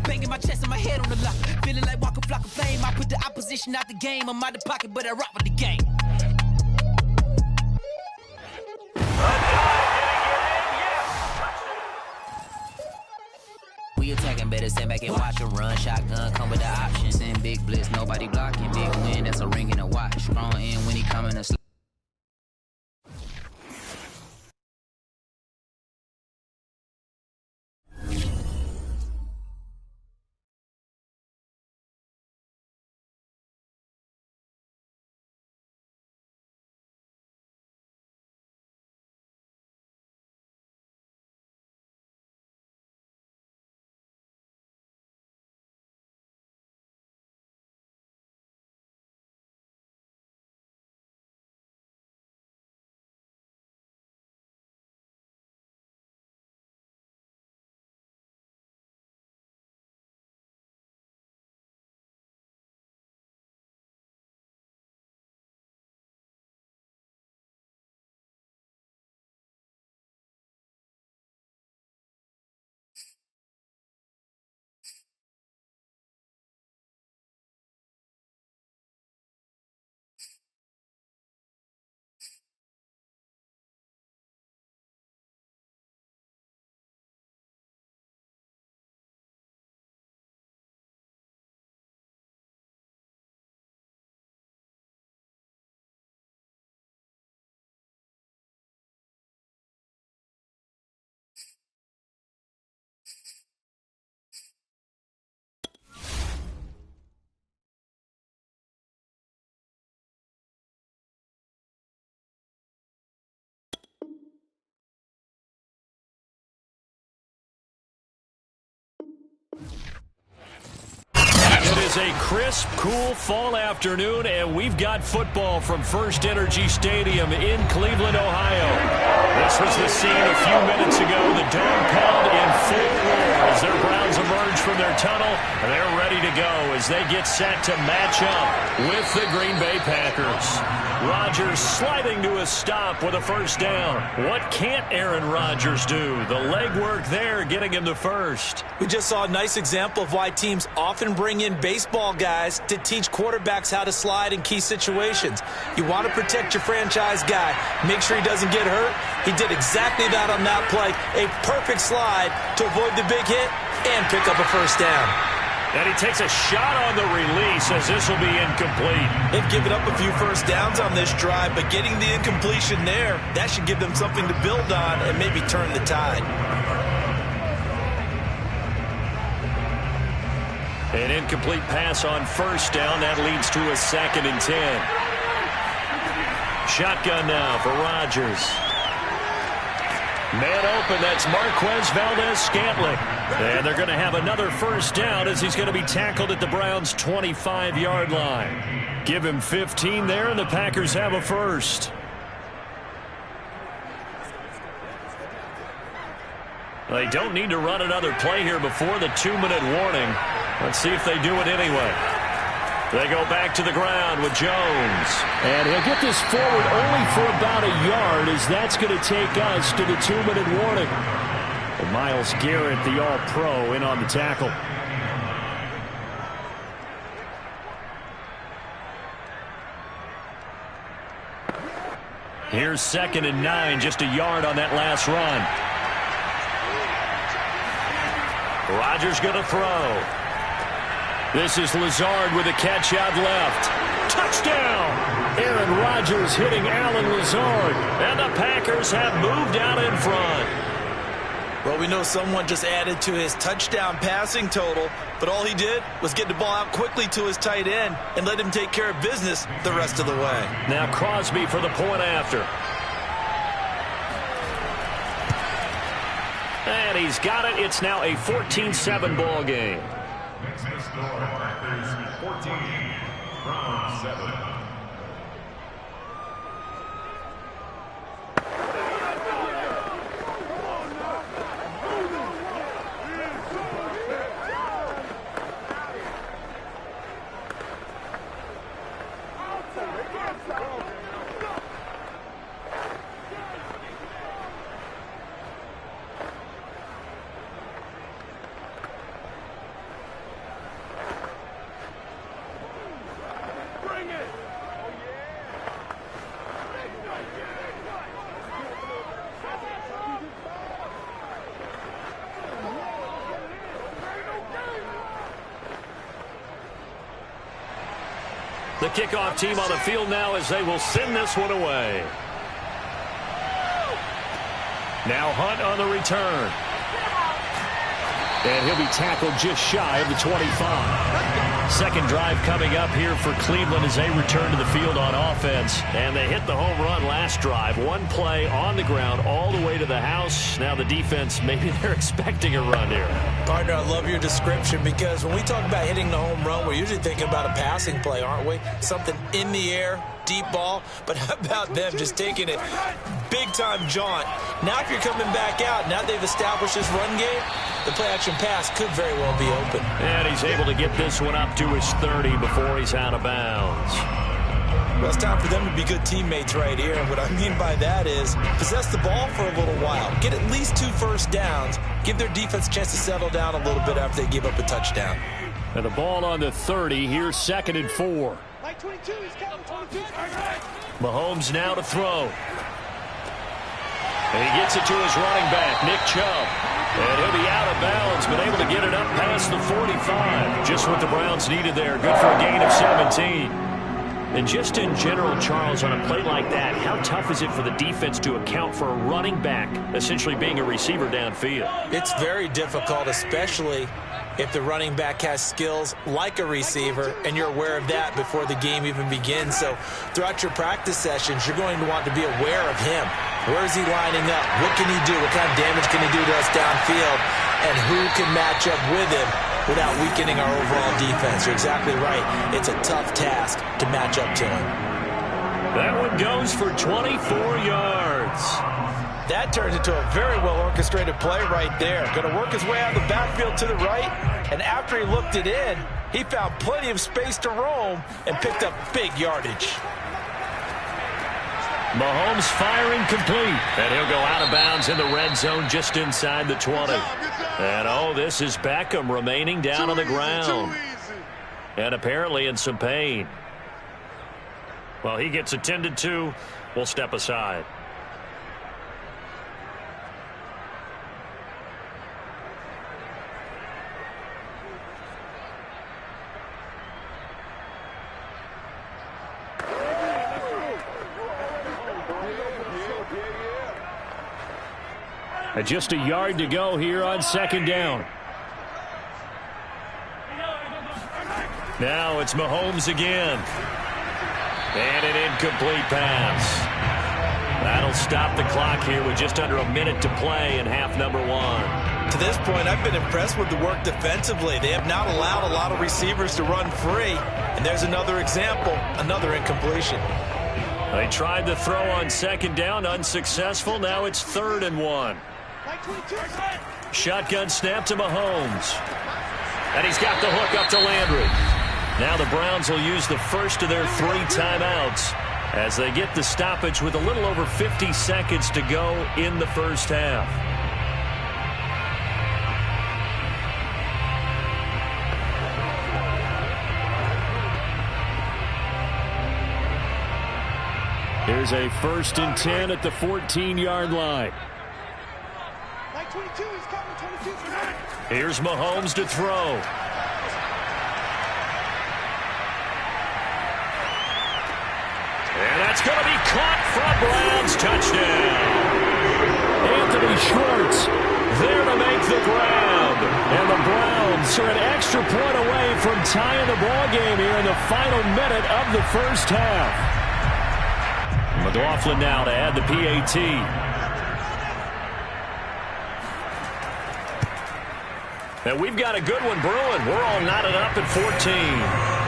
banging my chest and my head on the lock. Feeling like walking flock of flame. I put the opposition out the game. I'm out the pocket, but I rock with the game. We attacking, better stand back and watch them run. Shotgun come with the option. Send big blitz, nobody blocking. Big win, that's a ring and a watch. Strong in when he coming to It is a crisp, cool fall afternoon, and we've got football from First Energy Stadium in Cleveland, Ohio. This was the scene a few minutes ago. The dog pound in full roar as their Browns emerge from their tunnel. They're ready to go as they get set to match up with the Green Bay Packers. Rodgers sliding to a stop with a first down. What can't Aaron Rodgers do? The legwork there getting him to first. We just saw a nice example of why teams often bring in baseball guys to teach quarterbacks how to slide in key situations. You want to protect your franchise guy. Make sure he doesn't get hurt. He did exactly that on that play. A perfect slide to avoid the big hit and pick up a first down. And he takes a shot on the release as this will be incomplete. They've given up a few first downs on this drive, but getting the incompletion there, that should give them something to build on and maybe turn the tide. An incomplete pass on first down. That leads to a 2nd and 10. Shotgun now for Rodgers. Man open, that's Marquez Valdes-Scantling. And they're going to have another first down as he's going to be tackled at the Browns' 25-yard line. Give him 15 there, and the Packers have a first. They don't need to run another play here before the 2-minute warning. Let's see if they do it anyway. They go back to the ground with Jones. And he'll get this forward only for about a yard, as that's going to take us to the 2-minute warning. And Myles Garrett, the All-Pro, in on the tackle. Here's 2nd and 9, just a yard on that last run. Rodgers going to throw. This is Lazard with a catch out left. Touchdown! Aaron Rodgers hitting Allen Lazard. And the Packers have moved out in front. Well, we know someone just added to his touchdown passing total, but all he did was get the ball out quickly to his tight end and let him take care of business the rest of the way. Now Crosby for the point after. And he's got it. It's now a 14-7 ball game. Next score, Packers 14, Browns 7. The kickoff team on the field now as they will send this one away. Now Hunt on the return. And he'll be tackled just shy of the 25. Second drive coming up here for Cleveland as they return to the field on offense. And they hit the home run last drive. One play on the ground all the way to the house. Now the defense, maybe they're expecting a run here. Partner, I love your description because when we talk about hitting the home run, we're usually thinking about a passing play, aren't we? Something in the air, deep ball. But how about them just taking it big-time jaunt? Now if you're coming back out, now they've established this run game, the play-action pass could very well be open. And he's able to get this one up to his 30 before he's out of bounds. Well, it's time for them to be good teammates right here. And what I mean by that is possess the ball for a little while. Get at least 2 first downs. Give their defense a chance to settle down a little bit after they give up a touchdown. And the ball on the 30. Here's 2nd and 4. Mahomes now to throw. And he gets it to his running back, Nick Chubb. And he'll be out of bounds, but able to get it up past the 45. Just what the Browns needed there. Good for a gain of 17. And just in general, Charles, on a play like that, how tough is it for the defense to account for a running back essentially being a receiver downfield? It's very difficult, especially if the running back has skills like a receiver, and you're aware of that before the game even begins. So throughout your practice sessions, you're going to want to be aware of him. Where is he lining up? What can he do? What kind of damage can he do to us downfield? And who can match up with him without weakening our overall defense? You're exactly right. It's a tough task to match up to him. That one goes for 24 yards. That turns into a very well-orchestrated play right there. Going to work his way out of the backfield to the right, and after he looked it in, he found plenty of space to roam and picked up big yardage. Mahomes firing complete, and he'll go out of bounds in the red zone just inside the 20. And, oh, this is Beckham remaining down on the ground. And apparently in some pain. Well, he gets attended to. We'll step aside. And just a yard to go here on 2nd down. Now it's Mahomes again. And an incomplete pass. That'll stop the clock here with just under a minute to play in half number 1. To this point, I've been impressed with the work defensively. They have not allowed a lot of receivers to run free. And there's another example, another incompletion. They tried the throw on 2nd down, unsuccessful. Now it's 3rd and 1. Shotgun snap to Mahomes. And he's got the hook up to Landry. Now the Browns will use the first of their 3 timeouts as they get the stoppage with a little over 50 seconds to go in the first half. Here's a 1st and 10 at the 14-yard line. Here's Mahomes to throw. And that's going to be caught for a Browns touchdown. Anthony Schwartz there to make the grab. And the Browns are an extra point away from tying the ball game here in the final minute of the first half. McLaughlin now to add the PAT. And we've got a good one brewing. We're all knotted up at 14.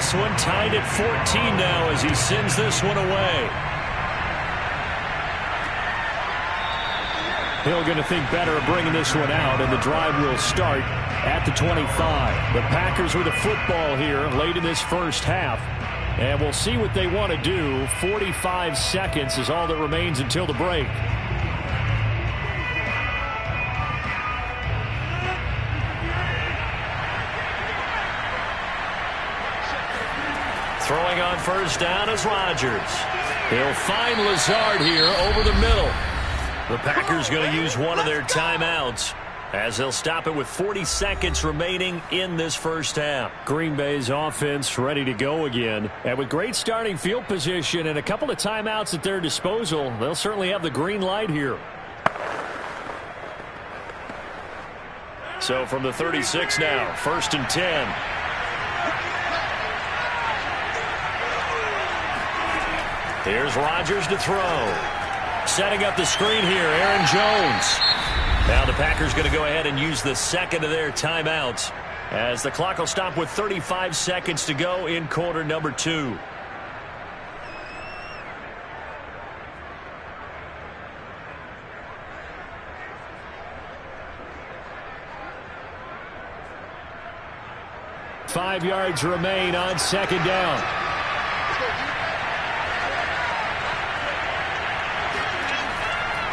this one tied at 14 now as he sends this one away. Hill going to think better of bringing this one out, and the drive will start at the 25. The Packers with the football here late in this first half, and we'll see what they want to do. 45 seconds is all that remains until the break. Throwing on first down is Rodgers. He'll find Lazard here over the middle. The Packers going to use one of their timeouts as they'll stop it with 40 seconds remaining in this first half. Green Bay's offense ready to go again. And with great starting field position and a couple of timeouts at their disposal, they'll certainly have the green light here. So from the 36 now, 1st and 10. Here's Rodgers to throw. Setting up the screen here, Aaron Jones. Now the Packers going to go ahead and use the second of their timeouts as the clock will stop with 35 seconds to go in quarter number 2. Five yards remain on second down.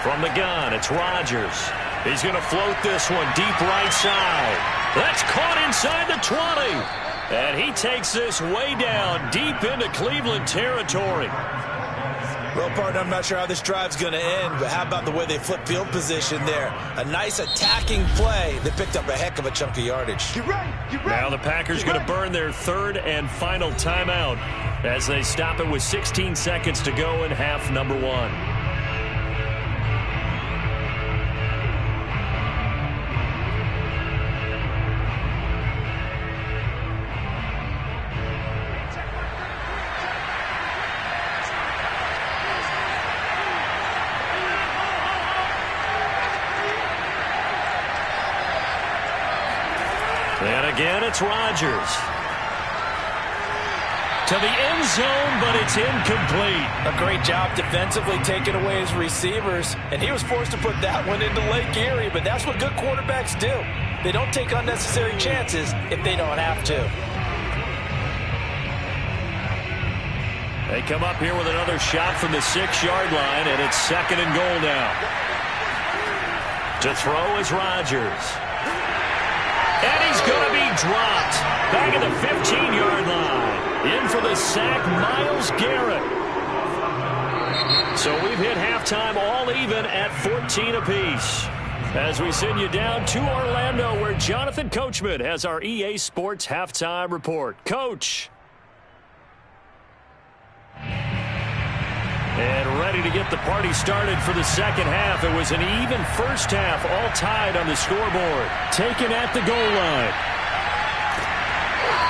From the gun, it's Rodgers. He's going to float this one deep right side. That's caught inside the 20. And he takes this way down deep into Cleveland territory. Well, partner, I'm not sure how this drive's going to end, but how about the way they flip field position there? A nice attacking play that picked up a heck of a chunk of yardage. Now the Packers going to burn their third and final timeout as they stop it with 16 seconds to go in half number 1. And again, it's Rodgers. To the end zone, but it's incomplete. A great job defensively taking away his receivers, and he was forced to put that one into Lake Erie, but that's what good quarterbacks do. They don't take unnecessary chances if they don't have to. They come up here with another shot from the 6-yard line, and it's 2nd and goal now. To throw is Rodgers. And he's going to be dropped back at the 15-yard line. In for the sack, Myles Garrett. So we've hit halftime all even at 14 apiece. As we send you down to Orlando, where Jonathan Coachman has our EA Sports halftime report. Coach. And ready to get the party started for the second half. It was an even first half, all tied on the scoreboard. Taken at the goal line.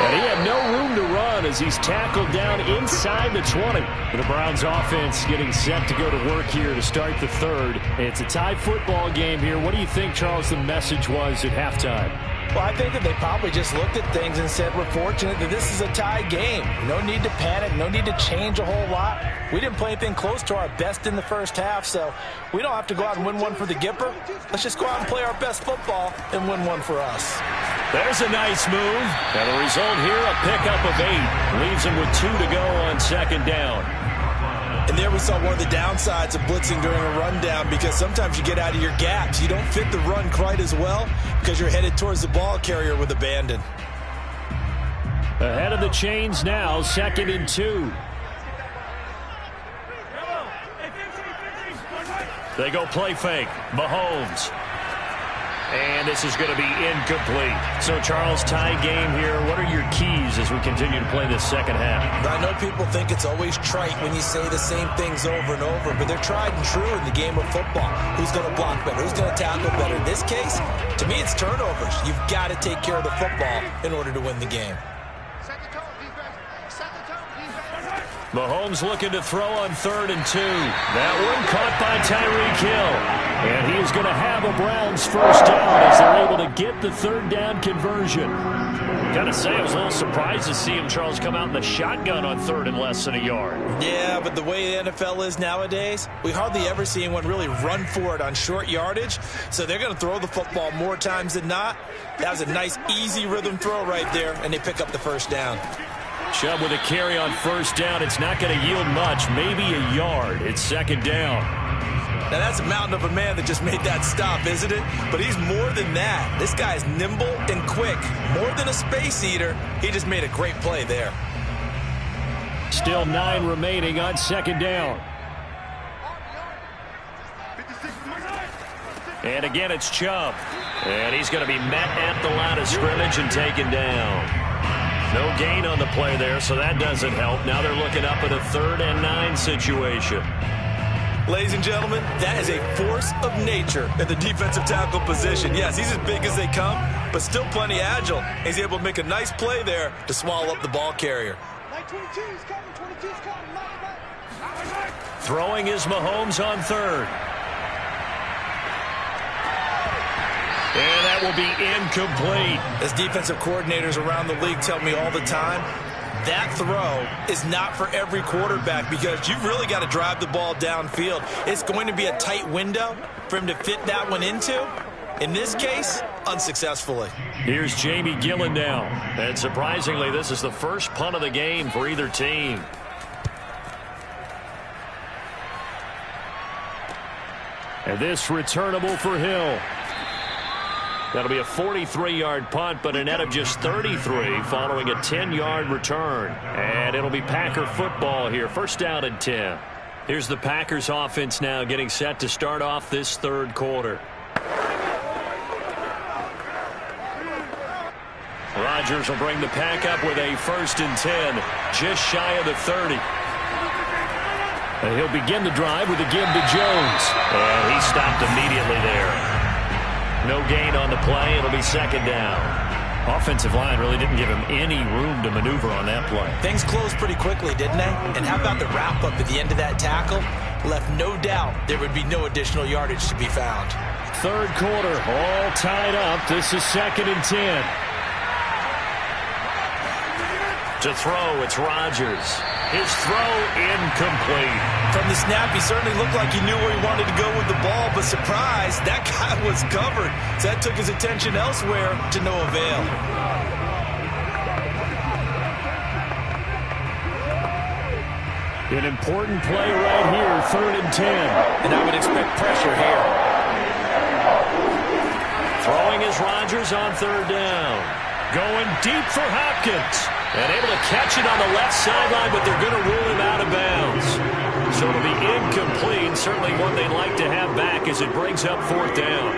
And he had no room to run as he's tackled down inside the 20. The Browns offense getting set to go to work here to start the third. It's a tie football game here. What do you think, Charles, the message was at halftime? Well, I think that they probably just looked at things and said, we're fortunate that this is a tie game. No need to panic. No need to change a whole lot. We didn't play anything close to our best in the first half, so we don't have to go out and win one for the Gipper. Let's just go out and play our best football and win one for us. There's a nice move. And the result here, a pickup of 8. Leaves him with 2 to go on second down. And there we saw one of the downsides of blitzing during a rundown, because sometimes you get out of your gaps. You don't fit the run quite as well because you're headed towards the ball carrier with abandon. Ahead of the chains now, 2nd and 2. They go play fake. Mahomes. And this is going to be incomplete. So, Charles, tie game here. What are your keys as we continue to play this second half? I know people think it's always trite when you say the same things over and over, but they're tried and true in the game of football. Who's going to block better? Who's going to tackle better? In this case, to me, it's turnovers. You've got to take care of the football in order to win the game. Mahomes looking to throw on 3rd and 2. That one caught by Tyreek Hill. And he is going to have a Browns first down as they're able to get the 3rd down conversion. Gotta say, I was a little surprised to see him, Charles, come out in the shotgun on third and less than a yard. Yeah, but the way the NFL is nowadays, we hardly ever see anyone really run for it on short yardage. So they're going to throw the football more times than not. That was a nice, easy rhythm throw right there, and they pick up the first down. Chubb with a carry on first down. It's not going to yield much, maybe a yard. It's second down. Now, that's a mountain of a man that just made that stop, isn't it? But he's more than that. This guy's nimble and quick. More than a space eater. He just made a great play there. Still 9 remaining on second down. And again, it's Chubb. And he's going to be met at the line of scrimmage and taken down. No gain on the play there, so that doesn't help. Now they're looking up at a 3rd and 9 situation. Ladies and gentlemen, that is a force of nature in the defensive tackle position. Yes, he's as big as they come, but still plenty agile. He's able to make a nice play there to swallow up the ball carrier. Throwing is Mahomes on third. And that will be incomplete. As defensive coordinators around the league tell me all the time, that throw is not for every quarterback because you've really got to drive the ball downfield. It's going to be a tight window for him to fit that one into. In this case, unsuccessfully. Here's Jamie Gillen now. And surprisingly, this is the first punt of the game for either team. And this returnable for Hill. That'll be a 43-yard punt, but a net of just 33 following a 10-yard return. And it'll be Packer football here. First down and 10. Here's the Packers offense now getting set to start off this third quarter. Rodgers will bring the pack up with a 1st and 10, just shy of the 30. And he'll begin the drive with a give to Jones. And he stopped immediately there. No gain on the play. It'll be second down. Offensive line really didn't give him any room to maneuver on that play. Things closed pretty quickly, didn't they? And how about the wrap-up at the end of that tackle? Left no doubt there would be no additional yardage to be found. Third quarter, all tied up. This is 2nd and 10. To throw, it's Rodgers. His throw incomplete. From the snap, he certainly looked like he knew where he wanted to go with the ball, but surprise, that guy was covered. So that took his attention elsewhere to no avail. An important play right here, 3rd and 10. And I would expect pressure here. Throwing is Rodgers on 3rd down. Going deep for Hopkins. And able to catch it on the left sideline, but they're going to rule him out of bounds. So it'll be incomplete. Certainly one they'd like to have back as it brings up 4th down.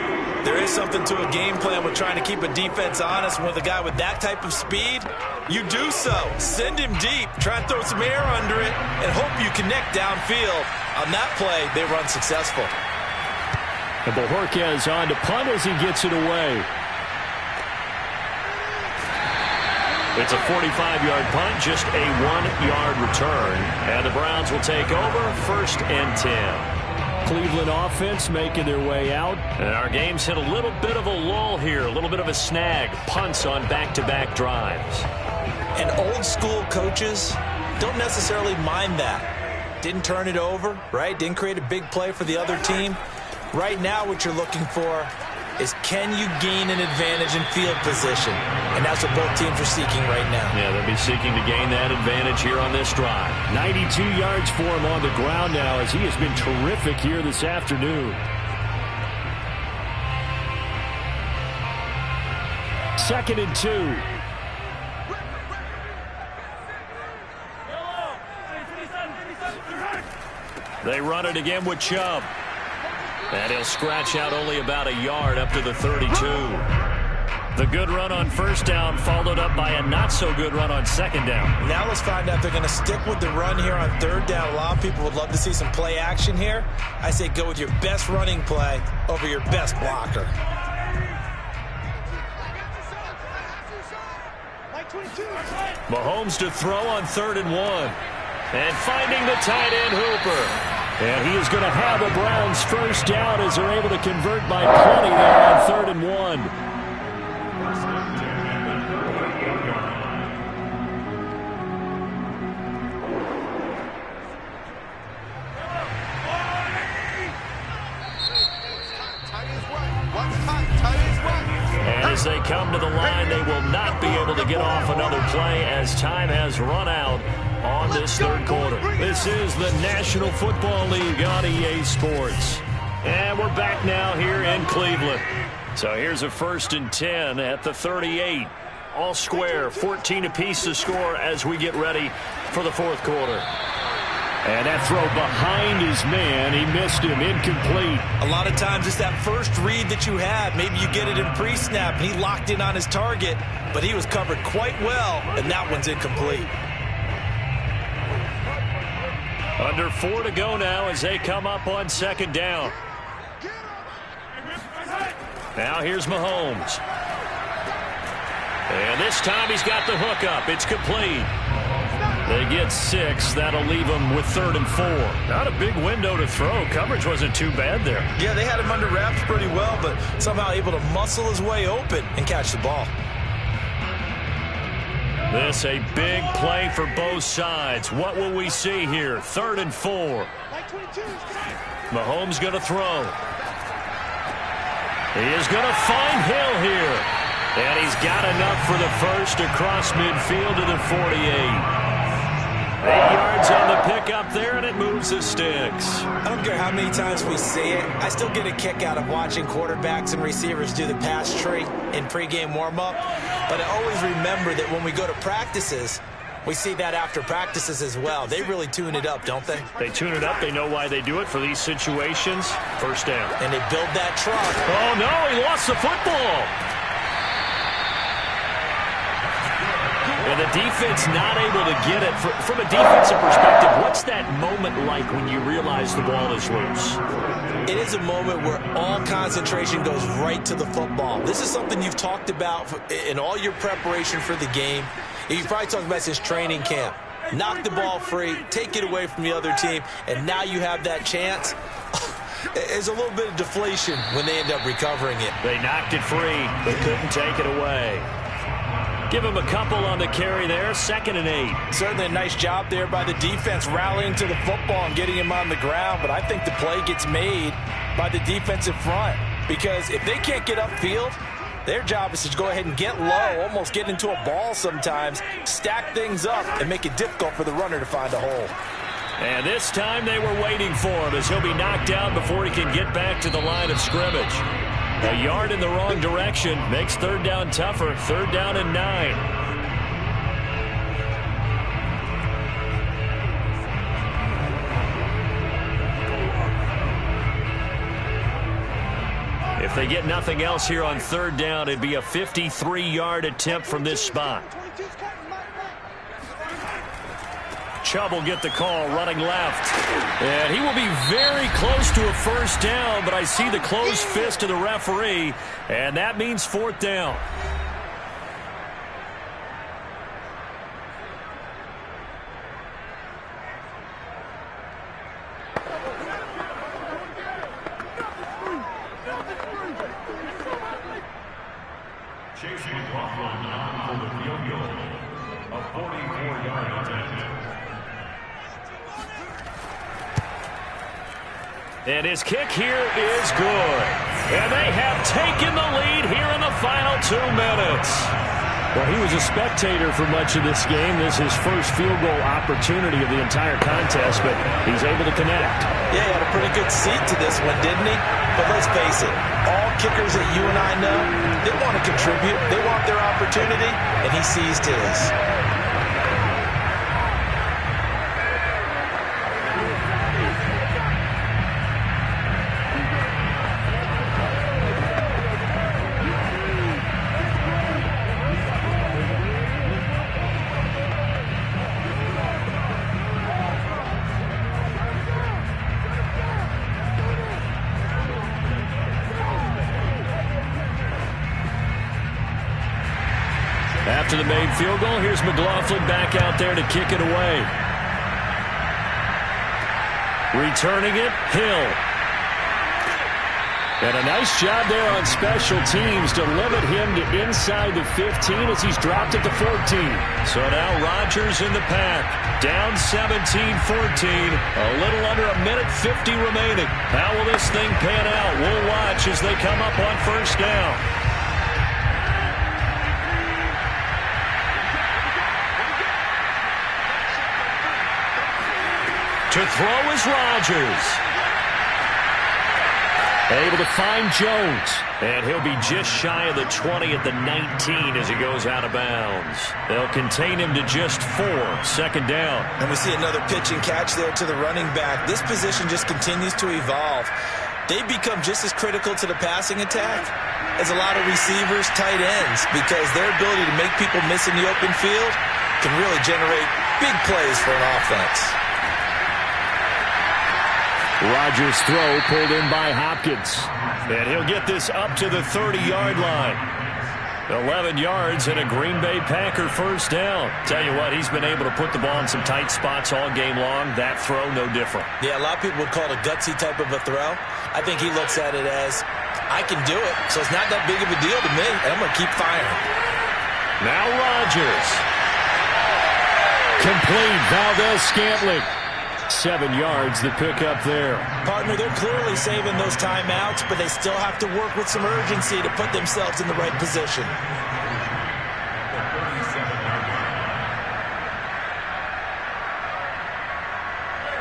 There is something to a game plan with trying to keep a defense honest. With a guy with that type of speed, you do so. Send him deep. Try and throw some air under it and hope you connect downfield. On that play, they run successful. And Bojorquez on to punt as he gets it away. It's a 45-yard punt, just a 1-yard return. And the Browns will take over 1st and 10. Cleveland offense making their way out. And our game's hit a little bit of a lull here, a little bit of a snag. Punts on back-to-back drives. And old-school coaches don't necessarily mind that. Didn't turn it over, right? Didn't create a big play for the other team. Right now what you're looking for is can you gain an advantage in field position? And that's what both teams are seeking right now. Yeah, they'll be seeking to gain that advantage here on this drive. 92 yards for him on the ground now as he has been terrific here this afternoon. 2nd and 2. They run it again with Chubb. And he'll scratch out only about a yard up to the 32. The good run on 1st down followed up by a not-so-good run on 2nd down. Now let's find out if they're going to stick with the run here on 3rd down. A lot of people would love to see some play action here. I say go with your best running play over your best blocker. Mahomes to throw on 3rd and 1. And finding the tight end Hooper. And he is going to have the Browns first down as they're able to convert by 20 there on 3rd and 1. And as they come to the line, they will not be able to get off another play as time has run out on this third quarter. This is the National Football League on EA Sports. And we're back now here in Cleveland. So here's a 1st and 10 at the 38. All square, 14 apiece to score as we get ready for the fourth quarter. And that throw behind his man, he missed him, incomplete. A lot of times it's that first read that you have. Maybe you get it in pre-snap, and he locked in on his target, but he was covered quite well, and that one's incomplete. Under 4 to go now as they come up on 2nd down. Now here's Mahomes. And this time he's got the hook up. It's complete. They get 6. That'll leave them with 3rd and 4. Not a big window to throw. Coverage wasn't too bad there. Yeah, they had him under wraps pretty well, but somehow able to muscle his way open and catch the ball. This a big play for both sides. What will we see here? 3rd and 4. Mahomes going to throw. He is going to find Hill here. And he's got enough for the first across midfield to the 48. 8 yards on the pickup there, and it moves the sticks. I don't care how many times we see it. I still get a kick out of watching quarterbacks and receivers do the pass tree in pregame warm-up. But I always remember that when we go to practices, we see that after practices as well. They really tune it up, don't they? They tune it up. They know why they do it for these situations. 1st down. And they build that truck. Oh, no, he lost the football. And the defense not able to get it. From a defensive perspective, what's that moment like when you realize the ball is loose? It is a moment where all concentration goes right to the football. This is something you've talked about in all your preparation for the game. You've probably talked about since training camp. Knock the ball free, take it away from the other team, and now you have that chance. There's a little bit of deflation when they end up recovering it. They knocked it free, but couldn't take it away. Give him a couple on the carry there, 2nd and 8. Certainly a nice job there by the defense rallying to the football and getting him on the ground, but I think the play gets made by the defensive front because if they can't get upfield, their job is to go ahead and get low, almost get into a ball sometimes, stack things up, and make it difficult for the runner to find a hole. And this time they were waiting for him as he'll be knocked down before he can get back to the line of scrimmage. A yard in the wrong direction makes 3rd down tougher. 3rd down and 9. If they get nothing else here on 3rd down, it'd be a 53-yard attempt from this spot. Chubb will get the call, running left. And he will be very close to a 1st down, but I see the closed fist of the referee, and that means 4th down. Chase McLaughlin on for the field goal. A 44-yard attempt. And his kick here is good. And they have taken the lead here in the final 2 minutes. Well, he was a spectator for much of this game. This is his first field goal opportunity of the entire contest, but he's able to connect. Yeah, he had a pretty good seat to this one, didn't he? But let's face it, all kickers that you and I know, they want to contribute. They want their opportunity, and he seized his. After the made field goal, here's McLaughlin back out there to kick it away. Returning it, Hill. And a nice job there on special teams to limit him to inside the 15 as he's dropped at the 14. So now Rodgers in the pack. Down 17-14. A little under a minute 50 remaining. How will this thing pan out? We'll watch as they come up on first down. To throw is Rodgers. Able to find Jones. And he'll be just shy of the 20 at the 19 as he goes out of bounds. They'll contain him to just 4. Second down. And we see another pitch and catch there to the running back. This position just continues to evolve. They become just as critical to the passing attack as a lot of receivers, tight ends, because their ability to make people miss in the open field can really generate big plays for an offense. Rodgers' throw pulled in by Hopkins. And he'll get this up to the 30-yard line. 11 yards and a Green Bay Packer first down. Tell you what, he's been able to put the ball in some tight spots all game long. That throw, no different. Yeah, a lot of people would call it a gutsy type of a throw. I think he looks at it as, I can do it, so it's not that big of a deal to me, and I'm going to keep firing. Now Rodgers. Complete. Valdez-Scantling. 7 yards, the pickup there. Partner, they're clearly saving those timeouts, but they still have to work with some urgency to put themselves in the right position.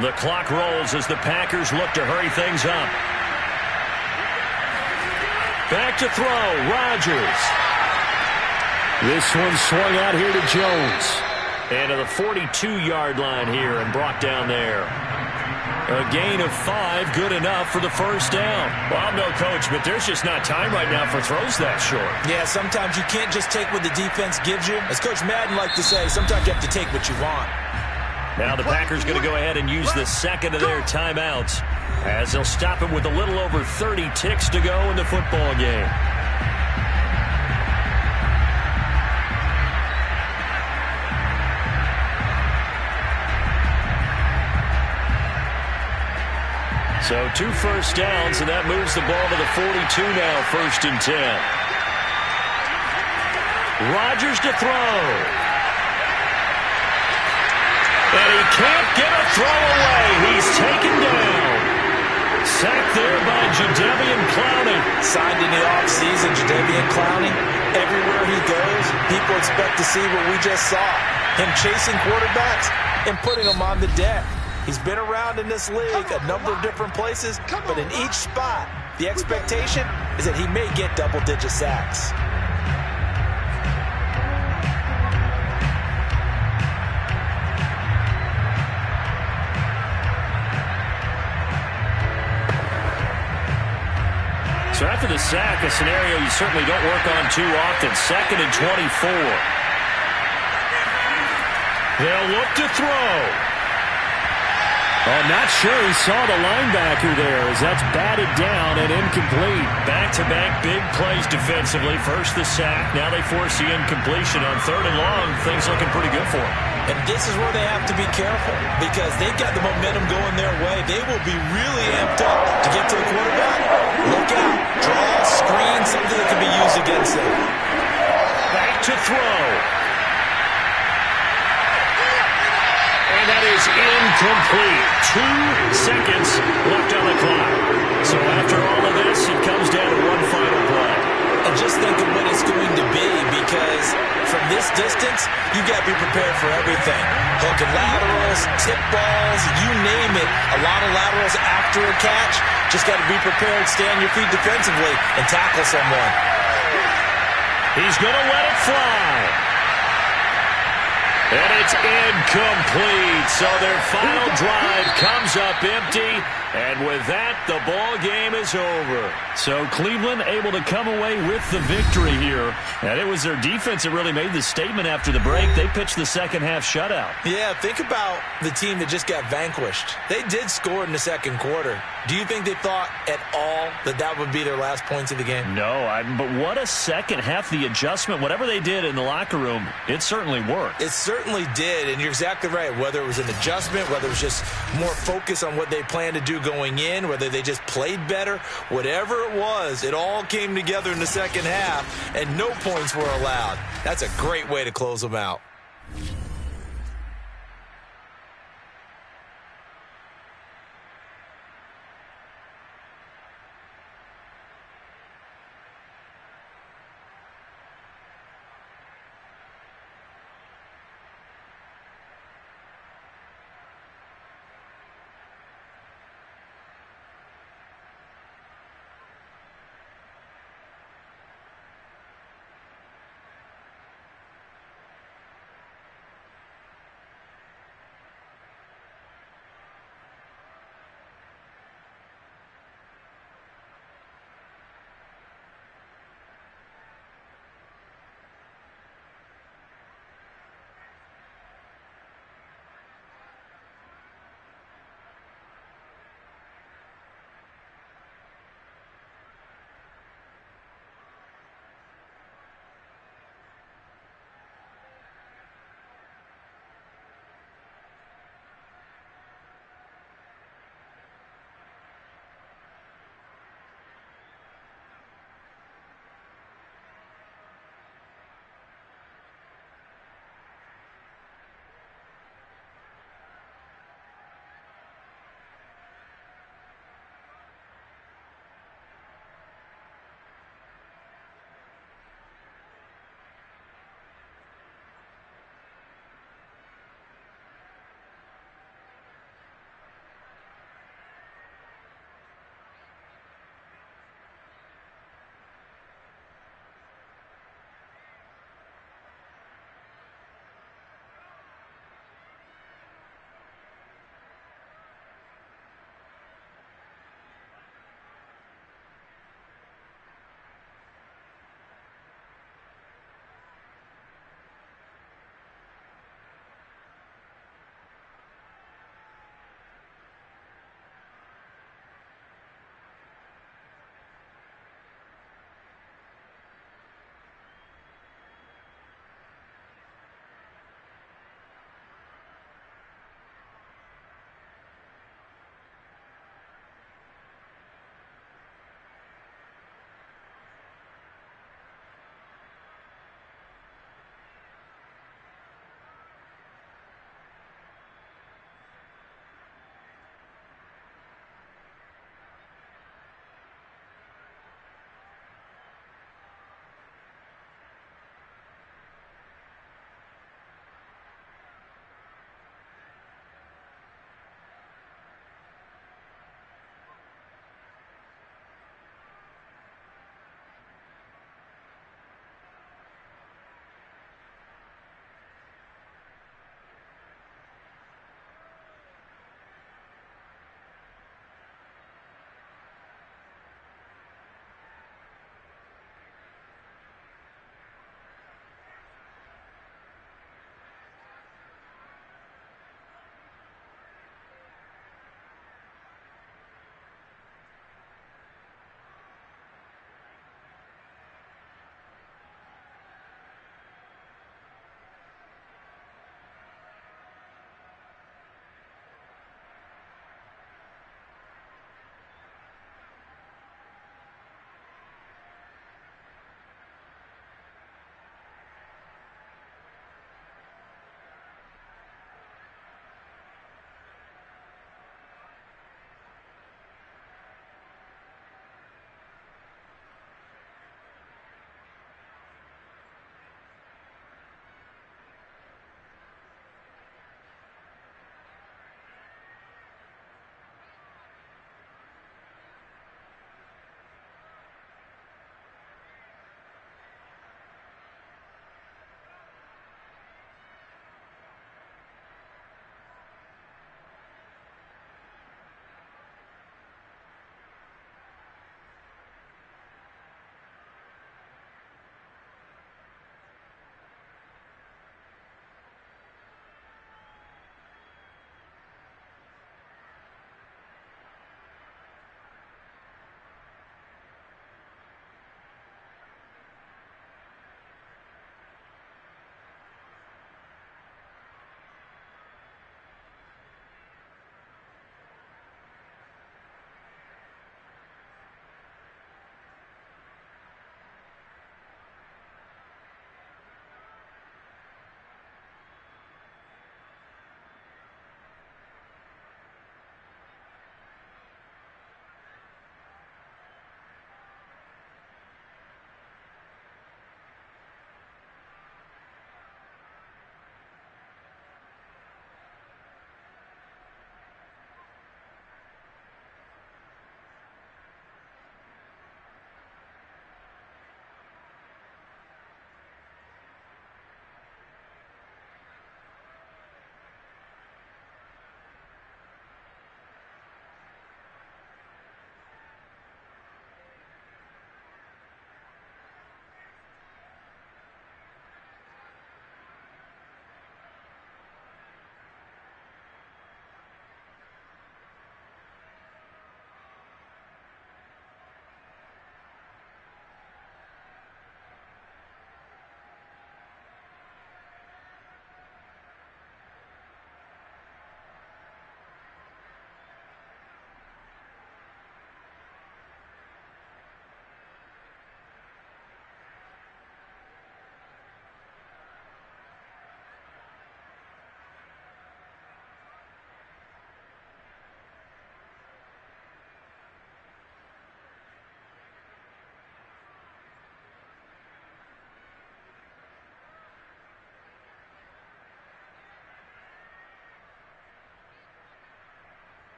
The clock rolls as the Packers look to hurry things up. Back to throw, Rodgers. This one swung out here to Jones. And to the 42-yard line here and brought down there. A gain of 5, good enough for the first down. Well, I'm no coach, but there's just not time right now for throws that short. Yeah, sometimes you can't just take what the defense gives you. As Coach Madden liked to say, sometimes you have to take what you want. Now the Packers going to go ahead and use the second of their timeouts as they'll stop him with a little over 30 ticks to go in the football game. So 2 first downs, and that moves the ball to the 42 now, 1st and 10. Rodgers to throw. And he can't get a throw away. He's taken down. Sacked there by Jadeveon Clowney. Signed in the offseason, Jadeveon Clowney. Everywhere he goes, people expect to see what we just saw. Him chasing quarterbacks and putting them on the deck. He's been around in this league a number of different places, but in each spot, the expectation is that he may get double-digit sacks. So after the sack, a scenario you certainly don't work on too often. 2nd and 24. They'll look to throw. Oh, not sure he saw the linebacker there as that's batted down and incomplete. Back-to-back big plays defensively. First the sack. Now they force the incompletion on 3rd and long. Things looking pretty good for them. And this is where they have to be careful because they've got the momentum going their way. They will be really amped up to get to the quarterback. Look out. Draw, screen, something that can be used against them. Back to throw. And that is incomplete. 2 seconds left on the clock. So after all of this, it comes down to one final play. And just think of what it's going to be because from this distance, you got to be prepared for everything. Hook and laterals, tip balls, you name it. A lot of laterals after a catch. Just got to be prepared, stay on your feet defensively, and tackle someone. He's going to let it fly. And it's incomplete. So their final drive comes up empty. And with that, the ball game is over. So Cleveland able to come away with the victory here. And it was their defense that really made the statement after the break. They pitched the second half shutout. Yeah, think about the team that just got vanquished. They did score in the second quarter. Do you think they thought at all that that would be their last points of the game? No, but what a second half. The adjustment, whatever they did in the locker room, it certainly worked. It certainly certainly did, and you're exactly right. Whether it was an adjustment, whether it was just more focus on what they planned to do going in, whether they just played better, whatever it was, it all came together in the second half, and no points were allowed. That's a great way to close them out.